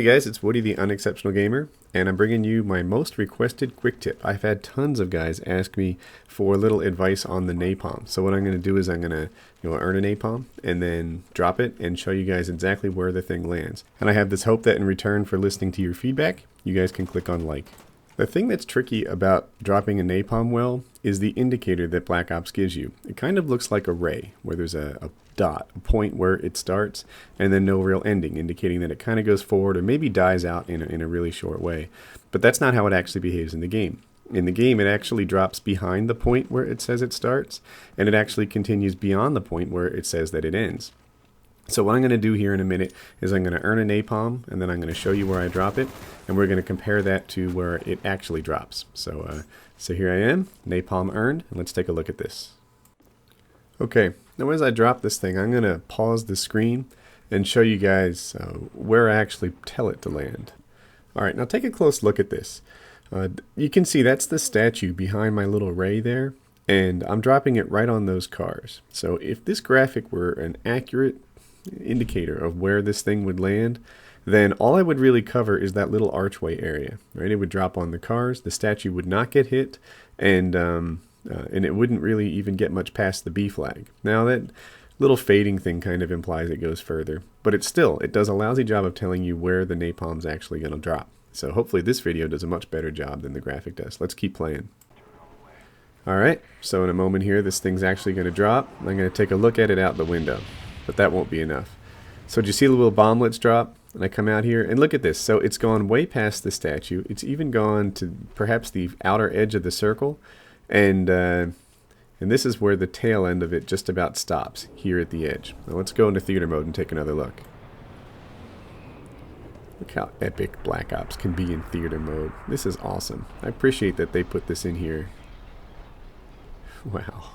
Hey guys, it's Woody the Unexceptional Gamer, and I'm bringing you my most requested quick tip. I've had tons of guys ask me for a little advice on the napalm. So what I'm going to do is I'm going to earn a napalm and then drop it and show you guys exactly where the thing lands. And I have this hope that in return for listening to your feedback, you guys can click on like. The thing that's tricky about dropping a napalm well is the indicator that Black Ops gives you. It kind of looks like a ray, where there's a dot, a point where it starts, and then no real ending, indicating that it kind of goes forward or maybe dies out in a really short way. But that's not how it actually behaves in the game. In the game, it actually drops behind the point where it says it starts, and it actually continues beyond the point where it says that it ends. So what I'm going to do here in a minute is I'm going to earn a napalm, and then I'm going to show you where I drop it, and we're going to compare that to where it actually drops. So here I am, napalm earned, and let's take a look at this. Okay, now as I drop this thing, I'm going to pause the screen and show you guys where I actually tell it to land. Alright, now take a close look at this. You can see that's the statue behind my little ray there, and I'm dropping it right on those cars. So if this graphic were an accurate indicator of where this thing would land, then all I would really cover is that little archway area, right? It would drop on the cars, the statue would not get hit, and it wouldn't really even get much past the B flag. Now that little fading thing kind of implies it goes further, but it does a lousy job of telling you where the napalm's actually going to drop. So hopefully this video does a much better job than the graphic does. Let's keep playing. Alright, so in a moment here this thing's actually going to drop. I'm going to take a look at it out the window. But that won't be enough. So do you see the little bomblets drop? And I come out here and look at this. So it's gone way past the statue. It's even gone to perhaps the outer edge of the circle. And this is where the tail end of it just about stops, here at the edge. Now let's go into theater mode and take another look. Look how epic Black Ops can be in theater mode. This is awesome. I appreciate that they put this in here. Wow.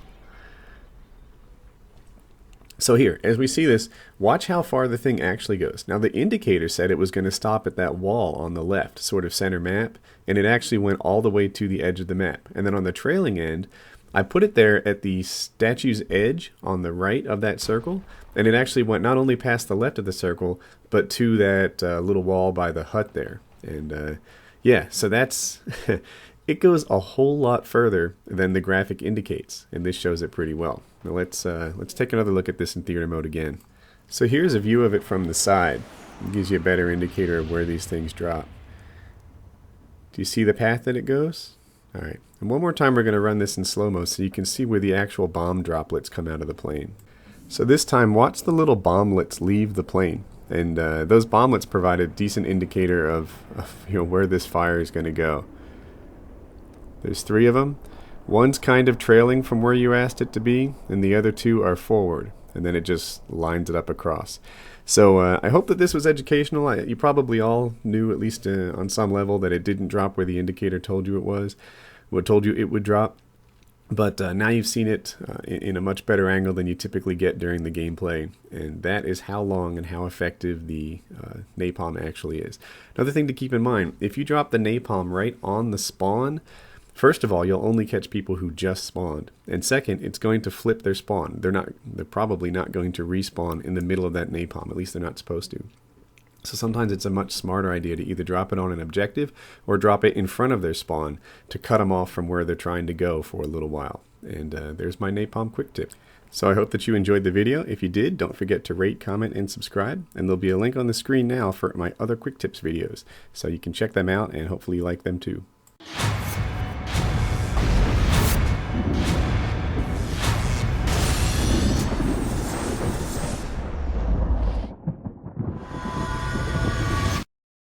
So here, as we see this, watch how far the thing actually goes. Now the indicator said it was going to stop at that wall on the left, sort of center map, and it actually went all the way to the edge of the map. And then on the trailing end, I put it there at the statue's edge on the right of that circle, and it actually went not only past the left of the circle, but to that little wall by the hut there. And yeah, so that's... It goes a whole lot further than the graphic indicates, and this shows it pretty well. Now let's take another look at this in theater mode again. So here's a view of it from the side. It gives you a better indicator of where these things drop. Do you see the path that it goes? Alright, and one more time we're going to run this in slow-mo so you can see where the actual bomb droplets come out of the plane. So this time watch the little bomblets leave the plane. And those bomblets provide a decent indicator of where this fire is going to go. There's 3 of them. One's kind of trailing from where you asked it to be, and the other 2 are forward, and then it just lines it up across. So I hope that this was educational. You probably all knew, at least on some level, that it didn't drop where the indicator told you it was, told you it would drop. But now you've seen it in a much better angle than you typically get during the gameplay, and that is how long and how effective the napalm actually is. Another thing to keep in mind, if you drop the napalm right on the spawn, first of all, you'll only catch people who just spawned. And second, it's going to flip their spawn. They're probably not going to respawn in the middle of that napalm. At least they're not supposed to. So sometimes it's a much smarter idea to either drop it on an objective or drop it in front of their spawn to cut them off from where they're trying to go for a little while. And there's my napalm quick tip. So I hope that you enjoyed the video. If you did, don't forget to rate, comment, and subscribe. And there'll be a link on the screen now for my other quick tips videos. So you can check them out and hopefully you like them too.